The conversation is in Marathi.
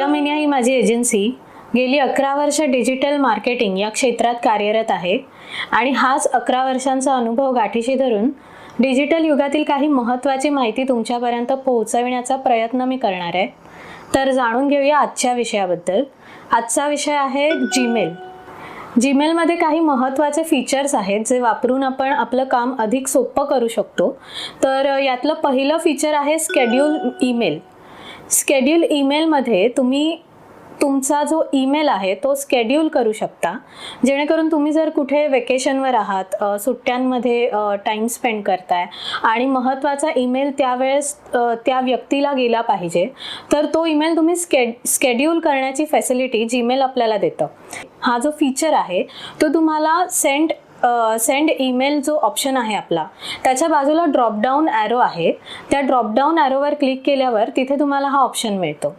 मीडिया ही माझी एजन्सी गेली 11 वर्ष डिजिटल मार्केटिंग या क्षेत्रात कार्यरत आहे आणि हाच 11 वर्षांचा अनुभव गाठीशी धरून डिजिटल युगातील काही महत्त्वाची माहिती तुमच्यापर्यंत पोहोचविण्याचा प्रयत्न मी करणार आहे। तर जाणून घेऊया आजच्या विषयाबद्दल। आजचा विषय आहे जीमेल। जीमेलमध्ये काही महत्त्वाचे फीचर्स आहेत जे वापरून आपण आपलं काम अधिक सोपं करू शकतो। तर यातलं पहिलं फीचर आहे स्केड्यूल ईमेल। स्केड्यूल ईमेलमध्ये तुम्ही तुमचा जो ईमेल आहे तो स्केड्यूल करू शकता, जेणेकरून तुम्ही जर कुठे वेकेशनवर आहात, सुट्ट्यांमध्ये टाइम स्पेंड करताय आणि महत्त्वाचा ईमेल त्यावेळेस त्या व्यक्तीला गेला पाहिजे, तर तो ईमेल तुम्ही स्केड्यूल करण्याची फॅसिलिटी जीमेल आपल्याला देतं। हा जो फीचर आहे तो तुम्हाला सेंड ईमेल जो ऑप्शन आहे आपला, त्याच्या बाजूला ड्रॉपडाऊन ॲरो आहे। त्या ड्रॉपडाऊन ॲरोवर क्लिक केल्यावर तिथे तुम्हाला हा ऑप्शन मिळतो।